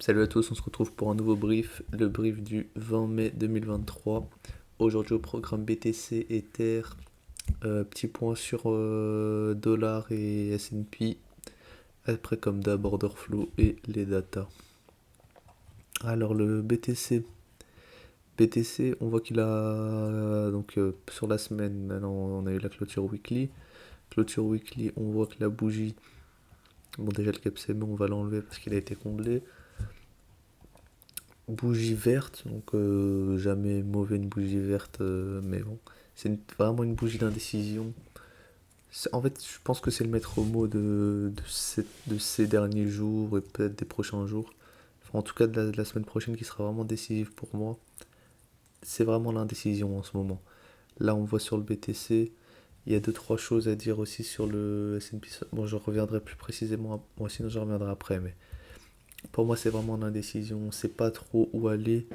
Salut à tous, on se retrouve pour un nouveau brief, le brief du 20 mai 2023. Aujourd'hui au programme BTC, Ether, petit point sur dollar et S&P. Après comme d'hab, order flow et les datas. Alors le BTC, on voit qu'il a sur la semaine, maintenant on a eu la clôture weekly. Clôture weekly, on voit que la bougie, bon déjà le cap CME on va l'enlever parce qu'il a été comblé. Bougie verte, donc jamais mauvais une bougie verte, mais bon, vraiment une bougie d'indécision. En fait, je pense que c'est le maître mot de ces derniers jours et peut-être des prochains jours. Enfin, en tout cas, de la semaine prochaine qui sera vraiment décisive pour moi. C'est vraiment l'indécision en ce moment. Là, on voit sur le BTC, il y a deux trois choses à dire aussi sur le S&P. Bon, je reviendrai plus précisément, moi sinon je reviendrai après, mais pour moi, c'est vraiment l'indécision. On sait pas trop où aller.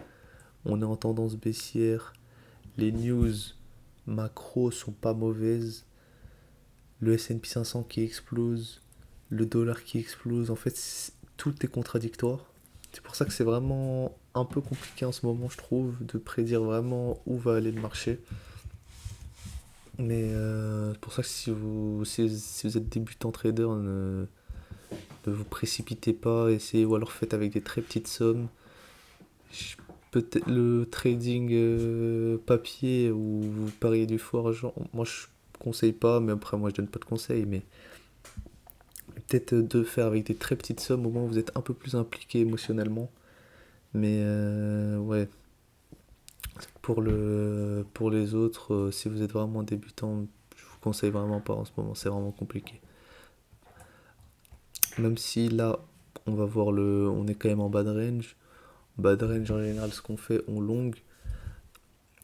On est en tendance baissière. Les news macro sont pas mauvaises. Le S&P 500 qui explose. Le dollar qui explose. En fait, tout est contradictoire. C'est pour ça que c'est vraiment un peu compliqué en ce moment, je trouve, de prédire vraiment où va aller le marché. Mais c'est pour ça que si vous êtes débutant trader, ne vous précipitez pas, essayez ou alors faites avec des très petites sommes. Peut-être le trading papier où vous pariez du fort argent, moi je conseille pas, mais après moi je donne pas de conseils, mais peut-être de faire avec des très petites sommes au moins où vous êtes un peu plus impliqué émotionnellement. Mais ouais, pour les autres, si vous êtes vraiment débutant, je vous conseille vraiment pas en ce moment, c'est vraiment compliqué. Même si là, on est quand même en bas de range. Bas de range en général, ce qu'on fait, on long.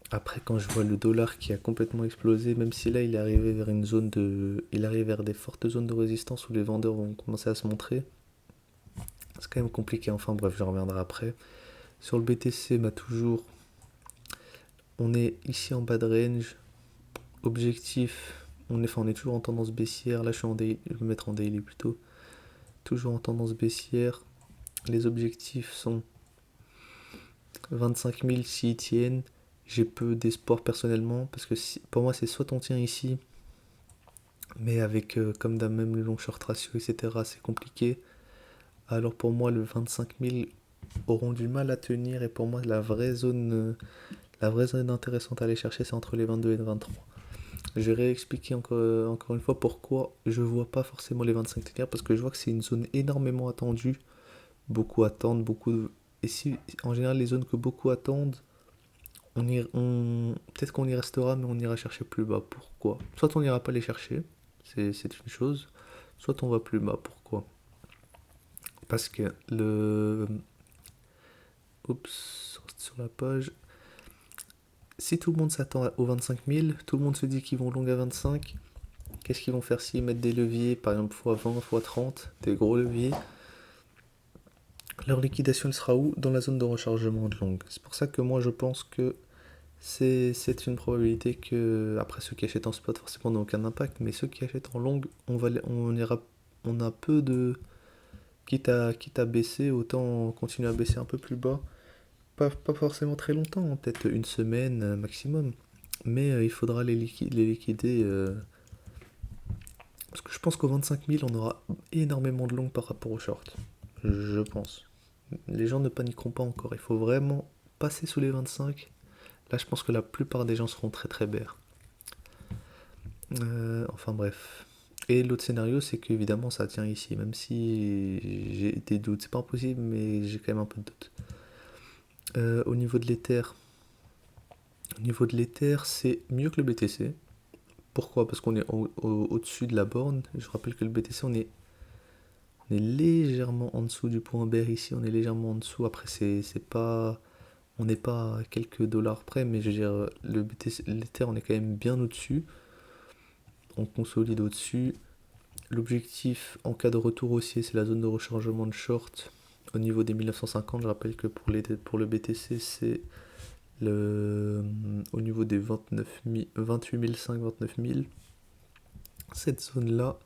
Après, quand je vois le dollar qui a complètement explosé, même si là il est arrivé vers une zone de. Il arrive vers des fortes zones de résistance où les vendeurs vont commencer à se montrer, c'est quand même compliqué. Enfin bref, je reviendrai après. Sur le BTC, bah toujours. On est ici en bas de range. Objectif. On est toujours en tendance baissière. Là, je suis en daily, je vais me mettre en daily plutôt. Toujours en tendance baissière. Les objectifs sont 25 000 s'ils tiennent. J'ai peu d'espoir personnellement parce que pour moi, c'est soit on tient ici, mais avec comme d'hab même le long short ratio, etc., c'est compliqué. Alors pour moi, le 25 000 auront du mal à tenir et pour moi, la vraie zone intéressante à aller chercher, c'est entre les 22 et les 23. Je vais réexpliquer encore une fois pourquoi je vois pas forcément les 25 tenir parce que je vois que c'est une zone énormément attendue. Beaucoup attendent, et si en général les zones que beaucoup attendent, peut-être qu'on y restera, mais on ira chercher plus bas. Pourquoi? Soit on n'ira pas les chercher, c'est une chose, soit on va plus bas. Pourquoi? Parce que le. Oups, sur la page. Si tout le monde s'attend aux 25 000, tout le monde se dit qu'ils vont long à 25. Qu'est-ce qu'ils vont faire s'ils mettent des leviers, par exemple x20, x30, des gros leviers? Leur liquidation elle sera où? Dans la zone de rechargement de longue. C'est pour ça que moi je pense que c'est une probabilité que, après ceux qui achètent en spot forcément n'ont aucun impact, mais ceux qui achètent en longue, on a peu de. Quitte à baisser, autant continuer à baisser un peu plus bas. Pas forcément très longtemps, hein, peut-être une semaine maximum. Mais il faudra les liquider. Parce que je pense qu'au 25 000, on aura énormément de longues par rapport au short. Je pense. Les gens ne paniqueront pas encore. Il faut vraiment passer sous les 25. Là, je pense que la plupart des gens seront très très bères. Enfin bref. Et l'autre scénario, c'est qu'évidemment, ça tient ici. Même si j'ai des doutes. C'est pas impossible, mais j'ai quand même un peu de doute. Au niveau de l'Ether, c'est mieux que le BTC. Pourquoi? Parce qu'on est au-dessus de la borne. Je rappelle que le BTC, on est légèrement en dessous du point bear ici. On est légèrement en dessous. Après, c'est pas, on n'est pas à quelques dollars près, mais je veux dire, le BTC, l'Ether, on est quand même bien au-dessus. On consolide au-dessus. L'objectif en cas de retour haussier, c'est la zone de rechargement de short au niveau des 1950. Je rappelle que pour le BTC, c'est au niveau des 28 500, 29 000. Cette zone-là.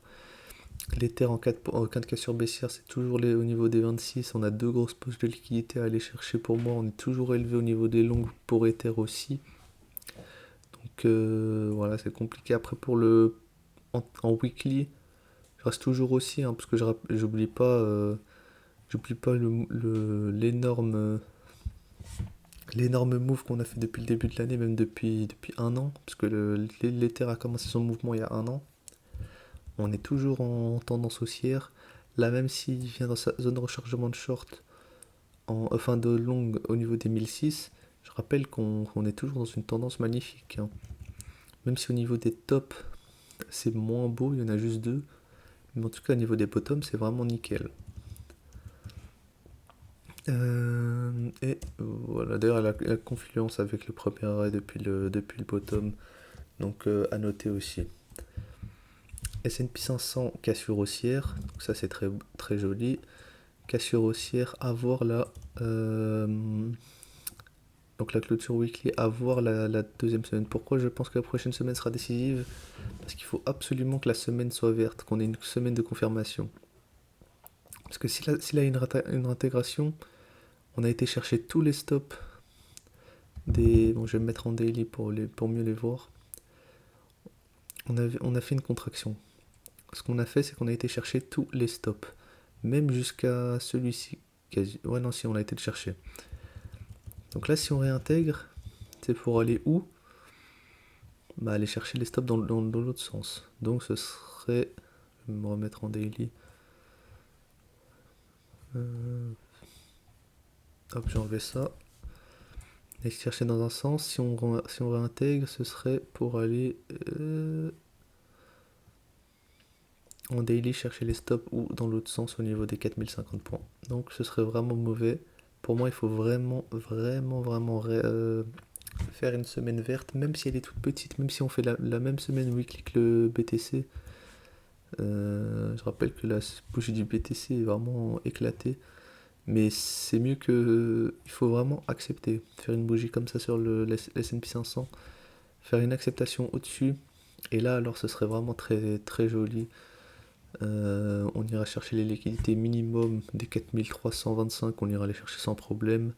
L'Ether en cas de cassure baissière, c'est toujours au niveau des 26. On a deux grosses poches de liquidité à aller chercher pour moi. On est toujours élevé au niveau des longues pour Ether aussi. Donc voilà, c'est compliqué. Après, en weekly, je reste toujours aussi, hein, parce que j'oublie pas l'énorme move qu'on a fait depuis le début de l'année, même depuis un an, parce que l'Ether a commencé son mouvement il y a un an. On est toujours en tendance haussière. Là, même s'il vient dans sa zone de rechargement de short, fin de longue au niveau des 1006, je rappelle qu'on est toujours dans une tendance magnifique, hein. Même si au niveau des tops, c'est moins beau, il y en a juste deux. Mais en tout cas, au niveau des bottoms, c'est vraiment nickel. Et voilà, d'ailleurs, la confluence avec le premier arrêt depuis le bottom. Donc, à noter aussi. S&P 500, cassure haussière. Donc ça, c'est très, très joli. Cassure haussière, à voir là. Donc la clôture weekly, à voir la deuxième semaine. Pourquoi je pense que la prochaine semaine sera décisive? Parce qu'il faut absolument que la semaine soit verte, qu'on ait une semaine de confirmation. Parce que s'il a une intégration, on a été chercher tous les stops des... Bon, je vais me mettre en daily pour mieux les voir. On a fait une contraction. Ce qu'on a fait, c'est qu'on a été chercher tous les stops. Même jusqu'à celui-ci. Ouais, non, si, on a été le chercher. Donc là, si on réintègre, c'est pour aller où? Bah, aller chercher les stops dans l'autre sens. Donc ce serait... Je vais me remettre en daily. Hop, j'ai enlevé ça. Et chercher dans un sens. Si on réintègre, ce serait pour aller en daily chercher les stops ou dans l'autre sens au niveau des 4050 points. Donc ce serait vraiment mauvais. Pour moi, il faut vraiment, vraiment, vraiment faire une semaine verte, même si elle est toute petite, même si on fait la même semaine weekly que le BTC. Je rappelle que la bougie du BTC est vraiment éclatée. Mais c'est mieux que... Il faut vraiment accepter. Faire une bougie comme ça sur le S&P 500. Faire une acceptation au-dessus. Et là, alors, ce serait vraiment très, très joli. On ira chercher les liquidités minimum des 4325. On ira les chercher sans problème.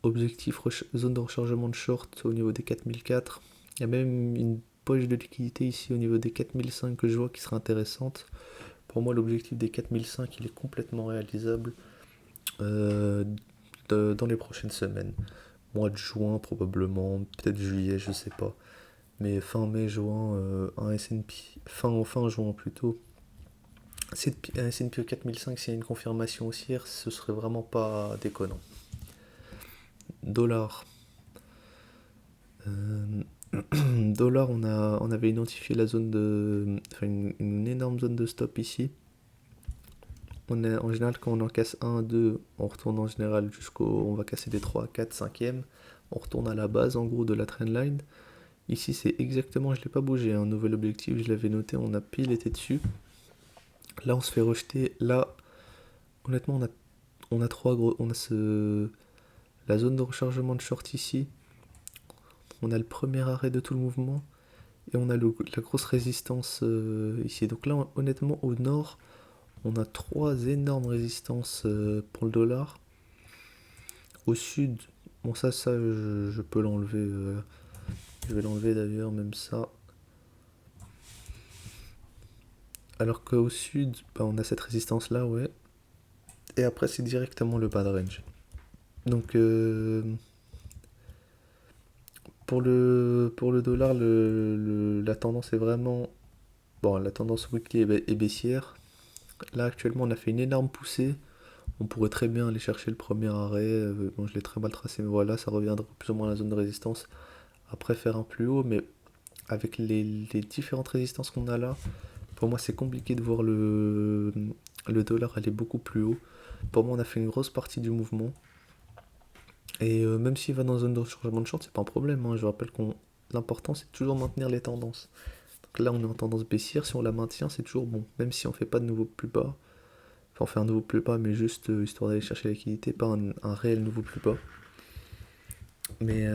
Objectif, zone de rechargement de short au niveau des 4004. Il y a même une poche de liquidité ici au niveau des 4005 que je vois qui serait intéressante. Pour moi, l'objectif des 4005, il est complètement réalisable euh, dans les prochaines semaines. Mois de juin probablement, peut-être juillet, je sais pas. Mais fin mai, juin, un S&P, fin juin plutôt. Un S&P 4005, s'il y a une confirmation haussière, ce serait vraiment pas déconnant. Dollar. Euh, Dollar, on avait identifié la zone enfin une énorme zone de stop ici. En général, quand on en casse 1, 2, on retourne en général on va casser des 3, 4, 5e. On retourne à la base en gros de la trendline. Ici, c'est exactement, je l'ai pas bougé, un nouvel objectif, je l'avais noté, on a pile été dessus. Là, on se fait rejeter. Là, honnêtement, on a trois gros, la zone de rechargement de short ici. On a le premier arrêt de tout le mouvement et on a la grosse résistance ici. Donc là, honnêtement, au nord, on a trois énormes résistances pour le dollar. Au sud, bon ça je peux l'enlever. Je vais l'enlever d'ailleurs, même ça. Alors qu'au sud, bah, on a cette résistance là, ouais. Et après, c'est directement le bas de range. Donc, pour le dollar, la tendance est vraiment... Bon, la tendance weekly est baissière. Là, actuellement, on a fait une énorme poussée. On pourrait très bien aller chercher le premier arrêt. Bon, je l'ai très mal tracé, mais voilà, ça reviendra plus ou moins à la zone de résistance. Après, faire un plus haut, mais avec les différentes résistances qu'on a là, pour moi, c'est compliqué de voir le dollar aller beaucoup plus haut. Pour moi, on a fait une grosse partie du mouvement. Et même s'il va dans une zone de changement de short, c'est pas un problème, hein. Je rappelle qu'on l'important, c'est toujours maintenir les tendances. Donc là, on est en tendance baissière. Si on la maintient, c'est toujours bon. Même si on fait pas de nouveau plus bas. Enfin, on fait un nouveau plus bas, mais juste histoire d'aller chercher la liquidité, pas un réel nouveau plus bas. Mais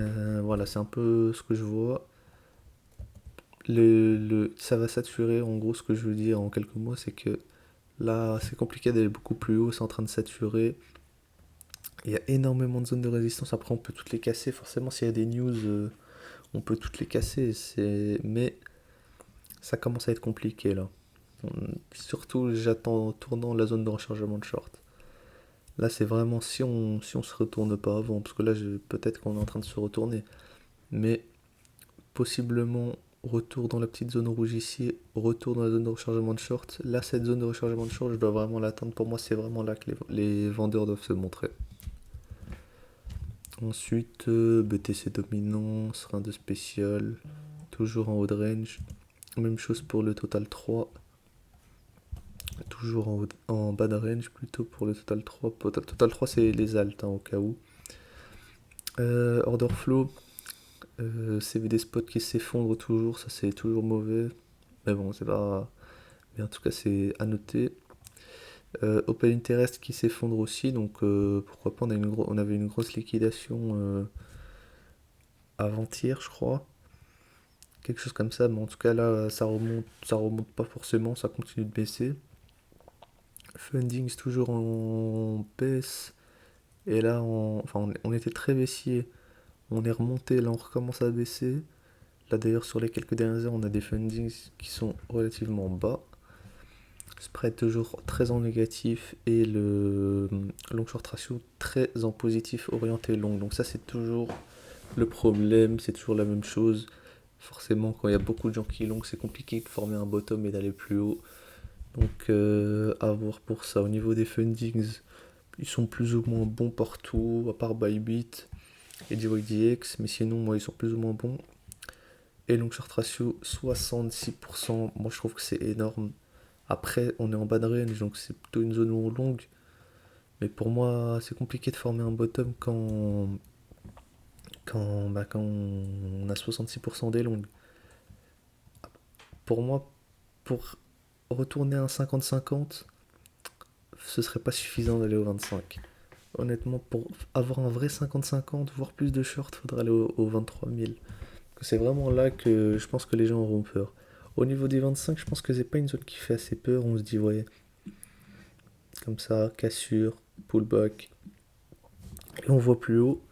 voilà, c'est un peu ce que je vois. ça va saturer. En gros, ce que je veux dire en quelques mots, c'est que là, c'est compliqué d'aller beaucoup plus haut, c'est en train de saturer. Il y a énormément de zones de résistance. Après, on peut toutes les casser. Forcément, s'il y a des news, on peut toutes les casser. Mais ça commence à être compliqué là. Surtout, j'attends en tournant la zone de rechargement de short. Là, c'est vraiment si on se retourne pas avant, parce que là, peut-être qu'on est en train de se retourner. Mais possiblement, retour dans la petite zone rouge ici, retour dans la zone de rechargement de short. Là, cette zone de rechargement de short, je dois vraiment l'attendre. Pour moi, c'est vraiment là que les vendeurs doivent se montrer. Ensuite, BTC dominant, serein de spécial, toujours en haut de range. Même chose pour le total 3, toujours en bas de range plutôt pour le total 3. Total 3 c'est les alts hein, au cas où. Order flow, CVD spot qui s'effondre toujours, ça c'est toujours mauvais. Mais bon, c'est pas. Mais en tout cas, c'est à noter. Open Interest qui s'effondre aussi, donc pourquoi pas, on avait une grosse liquidation avant-hier, je crois. Quelque chose comme ça, mais en tout cas là, ça remonte pas forcément, ça continue de baisser. Fundings toujours en baisse. Et là, enfin, on était très baissier. On est remonté, là on recommence à baisser. Là d'ailleurs, sur les quelques dernières heures, on a des fundings qui sont relativement bas. Spread toujours très en négatif et le long short ratio très en positif orienté long. Donc ça c'est toujours le problème, c'est toujours la même chose. Forcément quand il y a beaucoup de gens qui long, c'est compliqué de former un bottom et d'aller plus haut. Donc à voir pour ça. Au niveau des fundings, ils sont plus ou moins bons partout, à part Bybit et DYDX, mais sinon moi ils sont plus ou moins bons. Et long short ratio 66%, moi je trouve que c'est énorme. Après, on est en bas de range, donc c'est plutôt une zone longue. Mais pour moi, c'est compliqué de former un bottom quand on a 66% des longues. Pour moi, pour retourner à un 50-50, ce serait pas suffisant d'aller au 25. Honnêtement, pour avoir un vrai 50-50, voire plus de short, faudra aller au 23 000. C'est vraiment là que je pense que les gens auront peur. Au niveau des 25, je pense que c'est pas une zone qui fait assez peur. On se dit, ouais, comme ça, cassure, pullback. Et on voit plus haut.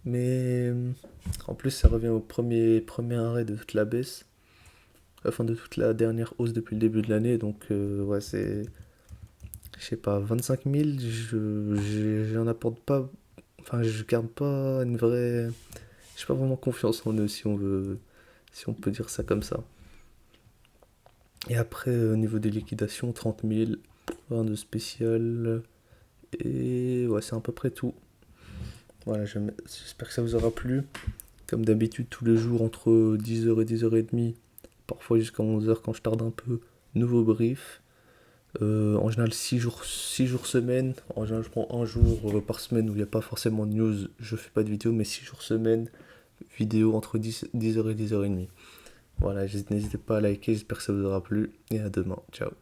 Mais en plus, ça revient au premier arrêt de toute la baisse. Enfin, de toute la dernière hausse depuis le début de l'année. Donc, ouais, c'est. Je sais pas, 25 000, j'en apporte pas. Enfin, je garde pas une vraie. J'ai pas vraiment confiance en eux, si on veut. Si on peut dire ça comme ça. Et après, au niveau des liquidations, 30 000, rien de spécial. Et ouais, c'est à peu près tout. Voilà, j'espère que ça vous aura plu. Comme d'habitude, tous les jours entre 10h et 10h30, parfois jusqu'à 11h quand je tarde un peu, nouveau brief. En général, 6 jours semaine. En général, je prends un jour par semaine où il n'y a pas forcément de news. Je fais pas de vidéo, mais 6 jours semaine, vidéo entre 10h et 10h30. Voilà, n'hésitez pas à liker, j'espère que ça vous aura plu. Et à demain. Ciao.